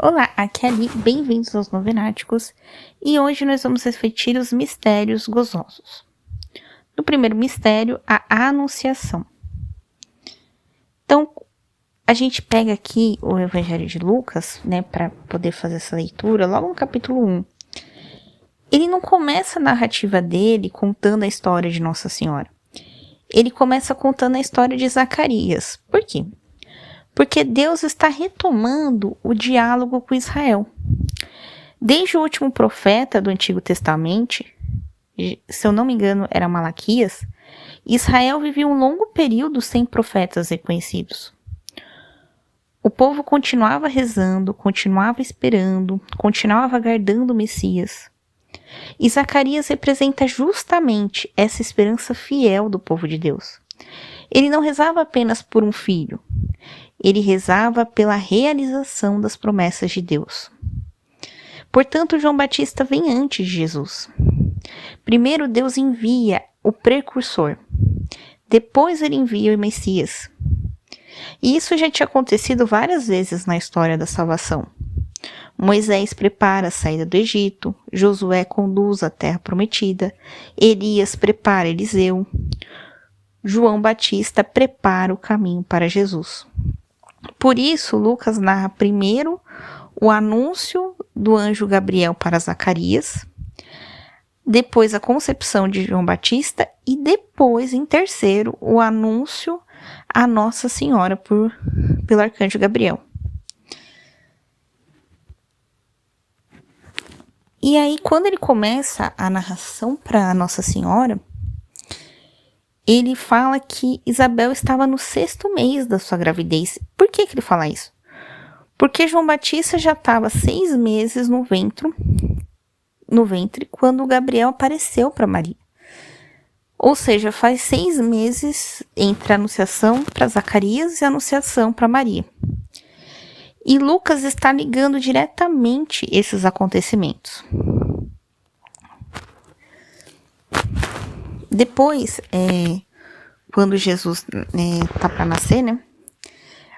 Olá, aqui é Ali, bem-vindos aos Novenáticos, e hoje nós vamos refletir os mistérios gozosos. No primeiro mistério, a Anunciação. Então, a gente pega aqui o Evangelho de Lucas, para poder fazer essa leitura, logo no capítulo 1. Ele não começa a narrativa dele contando a história de Nossa Senhora. Ele começa contando a história de Zacarias. Por quê? Porque Deus está retomando o diálogo com Israel. Desde o último profeta do Antigo Testamento, se eu não me engano era Malaquias, Israel vivia um longo período sem profetas reconhecidos. O povo continuava rezando, continuava esperando, continuava aguardando o Messias. E Zacarias representa justamente essa esperança fiel do povo de Deus. Ele não rezava apenas por um filho, ele rezava pela realização das promessas de Deus. Portanto, João Batista vem antes de Jesus. Primeiro Deus envia o precursor, depois ele envia o Messias. E isso já tinha acontecido várias vezes na história da salvação. Moisés prepara a saída do Egito, Josué conduz a terra prometida, Elias prepara Eliseu, João Batista prepara o caminho para Jesus. Por isso, Lucas narra primeiro o anúncio do anjo Gabriel para Zacarias, depois a concepção de João Batista e depois, em terceiro, o anúncio a Nossa Senhora pelo arcanjo Gabriel. E aí, quando ele começa a narração para Nossa Senhora, ele fala que Isabel estava no 6º mês da sua gravidez. Por que ele fala isso? Porque João Batista já estava 6 meses no ventre quando Gabriel apareceu para Maria. Ou seja, faz 6 meses entre a anunciação para Zacarias e a anunciação para Maria. E Lucas está ligando diretamente esses acontecimentos. Depois, quando Jesus está para nascer,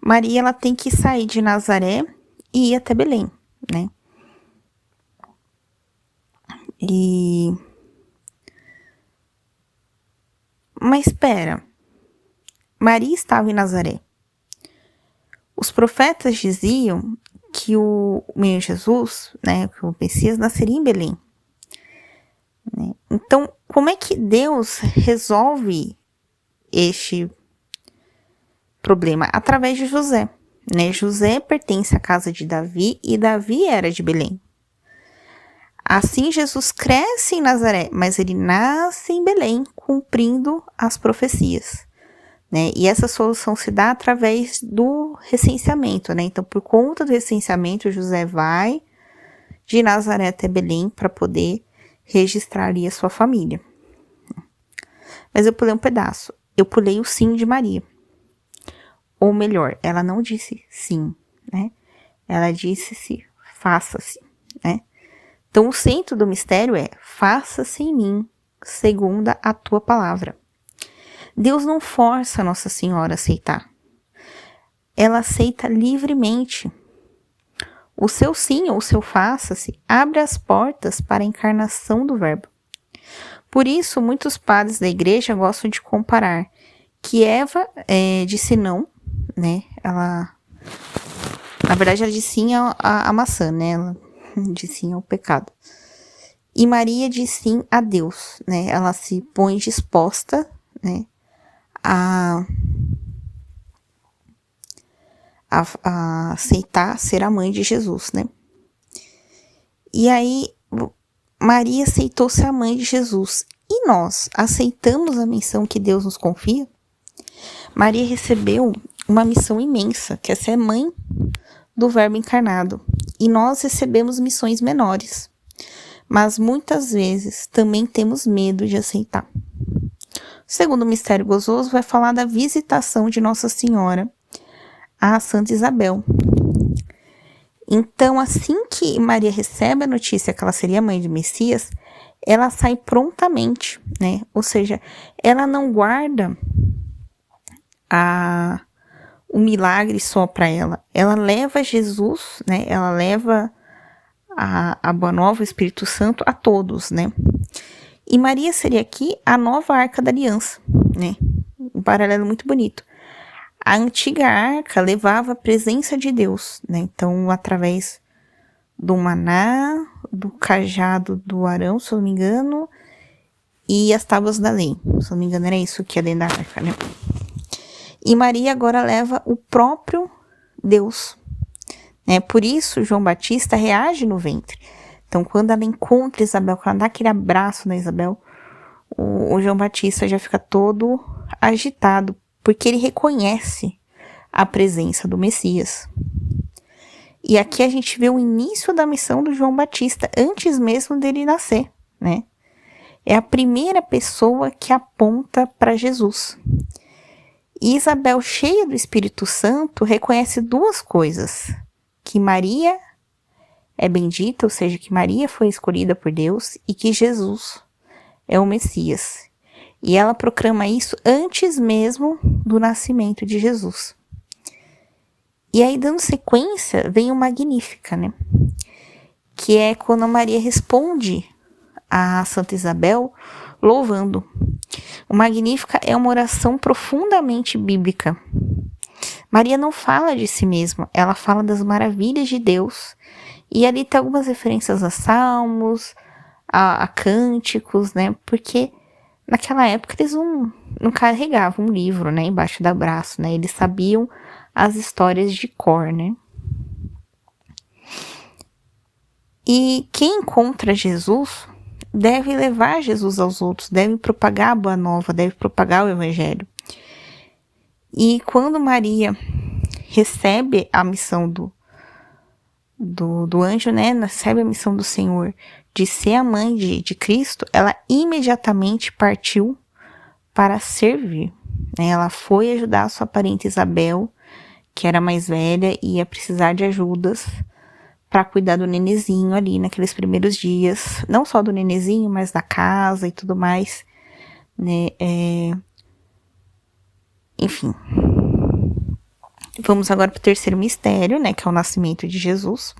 Maria ela tem que sair de Nazaré e ir até Belém, Mas espera, Maria estava em Nazaré. Os profetas diziam que o menino Jesus, que o Messias nasceria em Belém. Então, como é que Deus resolve este problema? Através de José. José pertence à casa de Davi e Davi era de Belém. Assim, Jesus cresce em Nazaré, mas ele nasce em Belém, cumprindo as profecias. E essa solução se dá através do recenseamento. Então, por conta do recenseamento, José vai de Nazaré até Belém para poder registrar ali a sua família. Mas eu pulei um pedaço. Eu pulei o sim de Maria. Ou melhor, ela não disse sim, Ela disse faça-se, Então, o centro do mistério é faça-se em mim, segundo a tua palavra. Deus não força a Nossa Senhora a aceitar. Ela aceita livremente. O seu sim ou o seu faça-se abre as portas para a encarnação do Verbo. Por isso, muitos padres da igreja gostam de comparar que Eva disse não, Ela, na verdade, ela disse sim à maçã, Ela disse sim ao pecado. E Maria diz sim a Deus, Ela se põe disposta, a aceitar ser a mãe de Jesus, E aí, Maria aceitou ser a mãe de Jesus. E nós aceitamos a missão que Deus nos confia? Maria recebeu uma missão imensa, que é ser mãe do Verbo encarnado. E nós recebemos missões menores. Mas muitas vezes também temos medo de aceitar. O segundo mistério gozoso vai falar da visitação de Nossa Senhora a Santa Isabel. Então, assim que Maria recebe a notícia que ela seria mãe de Messias, ela sai prontamente, Ou seja, ela não guarda o milagre só para ela. Ela leva Jesus, né? Ela leva a Boa Nova, o Espírito Santo, a todos, né? E Maria seria aqui a nova Arca da Aliança, né? Um paralelo muito bonito. A antiga arca levava a presença de Deus, né? Então, através do maná, do cajado do Arão, se eu não me engano, e as tábuas da lei. Se eu não me engano, era isso que ia dentro da arca, né? E Maria agora leva o próprio Deus, né? Por isso, João Batista reage no ventre. Então, quando ela encontra Isabel, quando ela dá aquele abraço na Isabel, o João Batista já fica todo agitado, porque ele reconhece a presença do Messias. E aqui a gente vê o início da missão do João Batista, antes mesmo dele nascer, né? É a primeira pessoa que aponta para Jesus. E Isabel, cheia do Espírito Santo, reconhece duas coisas: que Maria é bendita, ou seja, que Maria foi escolhida por Deus, e que Jesus é o Messias. E ela proclama isso antes mesmo do nascimento de Jesus. E aí, dando sequência, vem o Magnífica, né? Que é quando Maria responde a Santa Isabel louvando. O Magnífica é uma oração profundamente bíblica. Maria não fala de si mesma, ela fala das maravilhas de Deus. E ali tem algumas referências a salmos, a cânticos, né? Porque naquela época eles não carregavam um livro, né, embaixo do braço, né? Eles sabiam as histórias de cor, né? E quem encontra Jesus deve levar Jesus aos outros, deve propagar a boa nova, deve propagar o evangelho. E quando Maria recebe a missão do anjo, né, recebe a missão do Senhor de ser a mãe de Cristo, ela imediatamente partiu para servir, né? Ela foi ajudar a sua parente Isabel, que era mais velha e ia precisar de ajudas para cuidar do nenezinho ali naqueles primeiros dias, não só do nenezinho, mas da casa e tudo mais, né? Enfim. Vamos agora para o terceiro mistério, né, que é o nascimento de Jesus.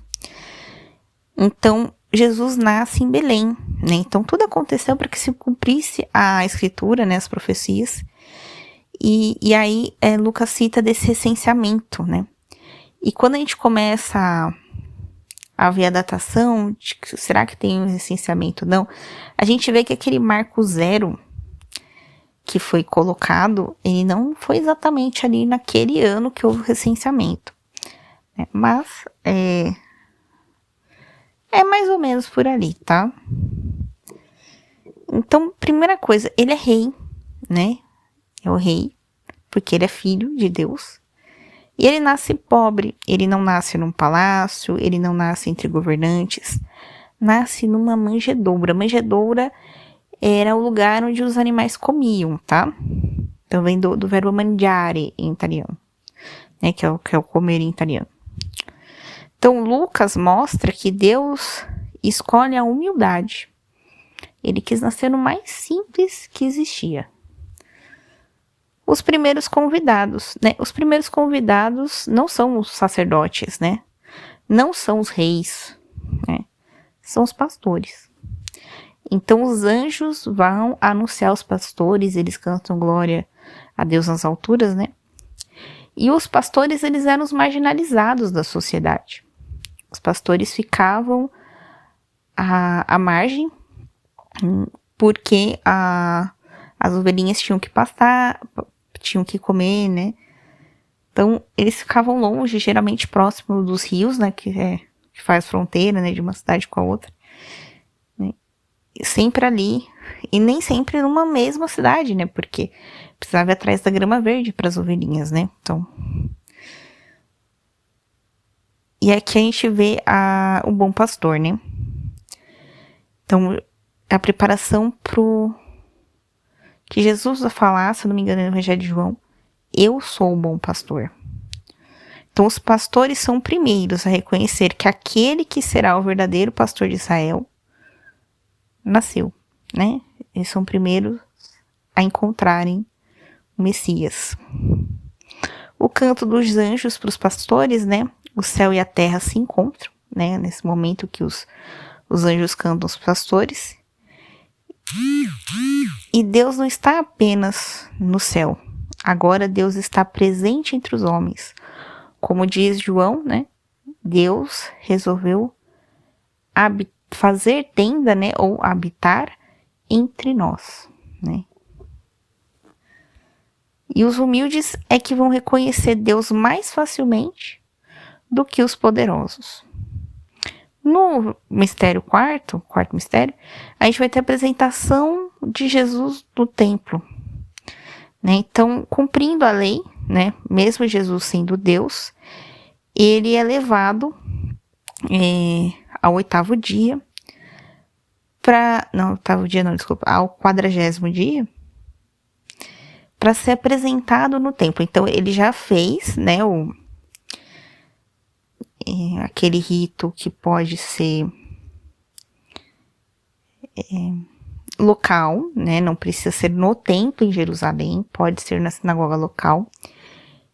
Então, Jesus nasce em Belém, né? Então, tudo aconteceu para que se cumprisse a escritura, né, as profecias. E aí, Lucas cita desse recenseamento, né? E quando a gente começa a ver a datação, de será que tem um recenseamento? Não. A gente vê que aquele marco zero que foi colocado, ele não foi exatamente ali naquele ano que houve o recenseamento, né? Mas é mais ou menos por ali, tá? Então, primeira coisa, ele é rei, né? É o rei, porque ele é filho de Deus. E ele nasce pobre, ele não nasce num palácio, ele não nasce entre governantes, nasce numa manjedoura. Manjedoura era o lugar onde os animais comiam, tá? Então vem do verbo mangiare em italiano, né? Que é o comer em italiano. Então Lucas mostra que Deus escolhe a humildade. Ele quis nascer no mais simples que existia. Os primeiros convidados, né? Os primeiros convidados não são os sacerdotes, né? Não são os reis, né? São os pastores. Então os anjos vão anunciar aos pastores, eles cantam glória a Deus nas alturas, né? E os pastores, eles eram os marginalizados da sociedade. Os pastores ficavam à margem, porque as ovelhinhas tinham que pastar, tinham que comer, né? Então, eles ficavam longe, geralmente próximo dos rios, né? Que faz fronteira, né? De uma cidade com a outra. Né? Sempre ali. E nem sempre numa mesma cidade, né? Porque precisava ir atrás da grama verde para as ovelhinhas, né? Então... E aqui a gente vê o bom pastor, né? Então, a preparação pro... que Jesus vai falar, se eu não me engano, no Evangelho de João, eu sou o bom pastor. Então, os pastores são primeiros a reconhecer que aquele que será o verdadeiro pastor de Israel nasceu, né? Eles são primeiros a encontrarem o Messias. O canto dos anjos para os pastores, né? O céu e a terra se encontram, né? Nesse momento que os anjos cantam os pastores. E Deus não está apenas no céu. Agora Deus está presente entre os homens. Como diz João, né? Deus resolveu fazer tenda, né? Ou habitar entre nós, né? E os humildes é que vão reconhecer Deus mais facilmente do que os poderosos. No mistério quarto mistério, a gente vai ter a apresentação de Jesus no templo, né? Então, cumprindo a lei, né? Mesmo Jesus sendo Deus, ele é levado ao 8º dia ao 40º dia, para ser apresentado no templo. Então, ele já fez, né, aquele rito que pode ser local, né, não precisa ser no templo em Jerusalém, pode ser na sinagoga local,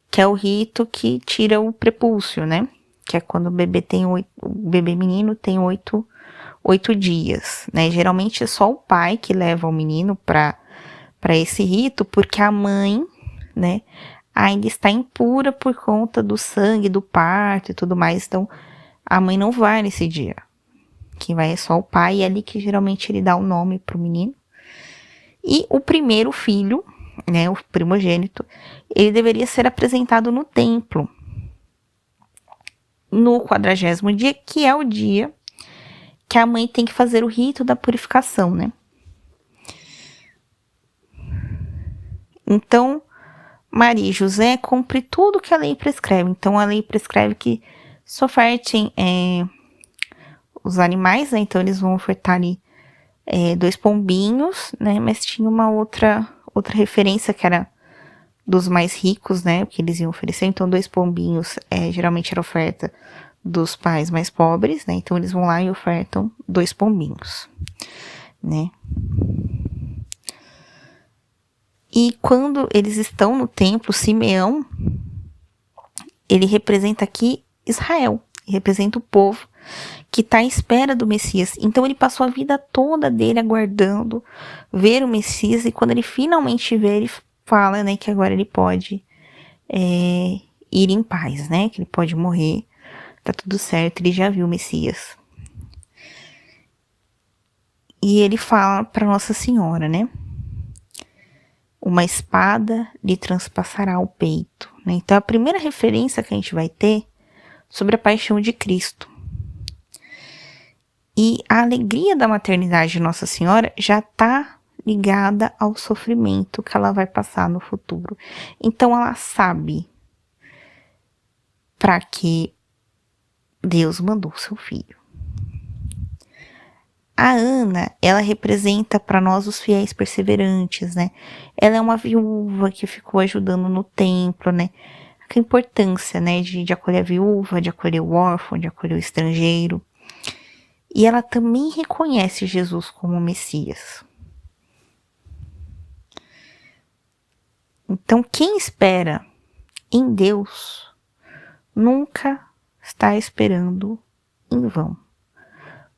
que é o rito que tira o prepúcio, né, que é quando o bebê menino tem 8 dias, né, geralmente é só o pai que leva o menino para esse rito, porque a mãe, né, ainda está impura por conta do sangue, do parto e tudo mais, então a mãe não vai nesse dia. Quem vai é só o pai, e é ali que geralmente ele dá o nome pro menino. E o primeiro filho, né, o primogênito, ele deveria ser apresentado no templo no 40º dia, que é o dia que a mãe tem que fazer o rito da purificação, né? Então, Maria e José cumprem tudo que a lei prescreve. Então, a lei prescreve que se ofertem os animais, né? Então, eles vão ofertar ali 2 pombinhos, né? Mas tinha uma outra referência que era dos mais ricos, né? Que eles iam oferecer. Então, 2 pombinhos geralmente era oferta dos pais mais pobres, né? Então, eles vão lá e ofertam 2 pombinhos, né? E quando eles estão no templo, Simeão, ele representa aqui Israel, representa o povo que está à espera do Messias. Então ele passou a vida toda dele aguardando ver o Messias, e quando ele finalmente vê, ele fala, né, que agora ele pode ir em paz, né, que ele pode morrer, tá tudo certo, ele já viu o Messias. E ele fala para Nossa Senhora, né, uma espada lhe transpassará o peito, né? Então a primeira referência que a gente vai ter sobre a paixão de Cristo. E a alegria da maternidade de Nossa Senhora já está ligada ao sofrimento que ela vai passar no futuro. Então ela sabe para que Deus mandou seu filho. A Ana, ela representa para nós os fiéis perseverantes, né? Ela é uma viúva que ficou ajudando no templo, né? A importância, né, de acolher a viúva, de acolher o órfão, de acolher o estrangeiro. E ela também reconhece Jesus como Messias. Então, quem espera em Deus nunca está esperando em vão.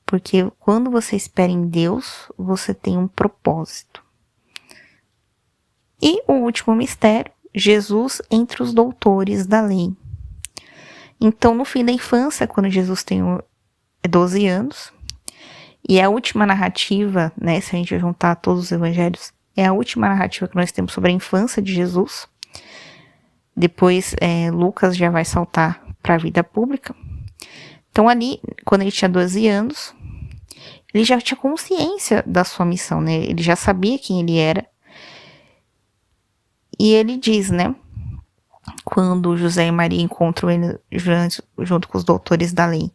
Porque quando você espera em Deus, você tem um propósito. E o último mistério, Jesus entre os doutores da lei. Então, no fim da infância, quando Jesus tem 12 anos, e é a última narrativa, né, se a gente juntar todos os evangelhos, é a última narrativa que nós temos sobre a infância de Jesus. Depois, Lucas já vai saltar para a vida pública. Então, ali, quando ele tinha 12 anos, ele já tinha consciência da sua missão, né? Ele já sabia quem ele era. E ele diz, né? Quando José e Maria encontram ele junto com os doutores da lei,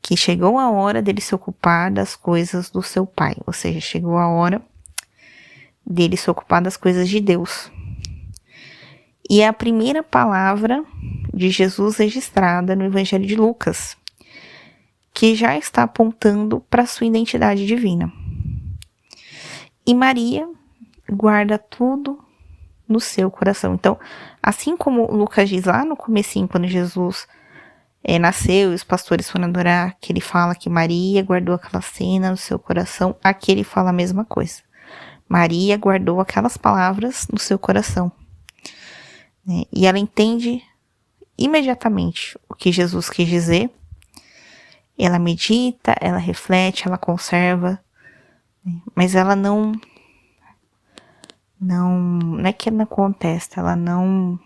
que chegou a hora dele se ocupar das coisas do seu pai. Ou seja, chegou a hora dele se ocupar das coisas de Deus. E é a primeira palavra de Jesus registrada no Evangelho de Lucas, que já está apontando para a sua identidade divina. E Maria guarda tudo no seu coração. Então, assim como Lucas diz lá no comecinho, quando Jesus nasceu e os pastores foram adorar, que ele fala que Maria guardou aquela cena no seu coração, aqui ele fala a mesma coisa. Maria guardou aquelas palavras no seu coração. Né? E ela entende imediatamente o que Jesus quis dizer. Ela medita, ela reflete, ela conserva, né? Mas ela não é que ela não contesta, ela não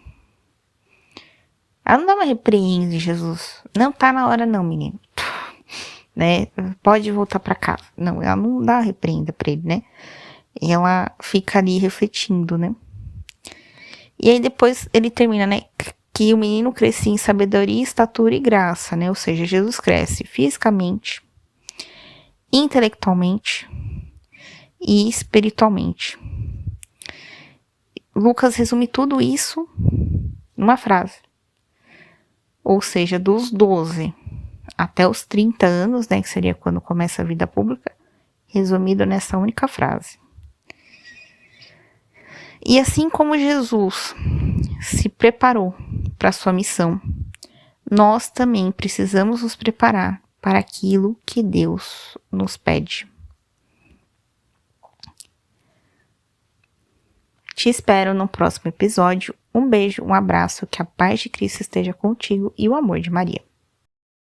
dá uma repreende Jesus. Não tá na hora não, menino. Né? Pode voltar pra casa. Não, ela não dá repreenda pra ele, né? Ela fica ali refletindo, né? E aí depois ele termina, né? Que o menino crescia em sabedoria, estatura e graça, né? Ou seja, Jesus cresce fisicamente, intelectualmente e espiritualmente. Lucas resume tudo isso numa frase. Ou seja, dos 12 até os 30 anos, né? Que seria quando começa a vida pública, resumido nessa única frase. E assim como Jesus se preparou para a sua missão, nós também precisamos nos preparar para aquilo que Deus nos pede. Te espero no próximo episódio. Um beijo, um abraço, que a paz de Cristo esteja contigo e o amor de Maria.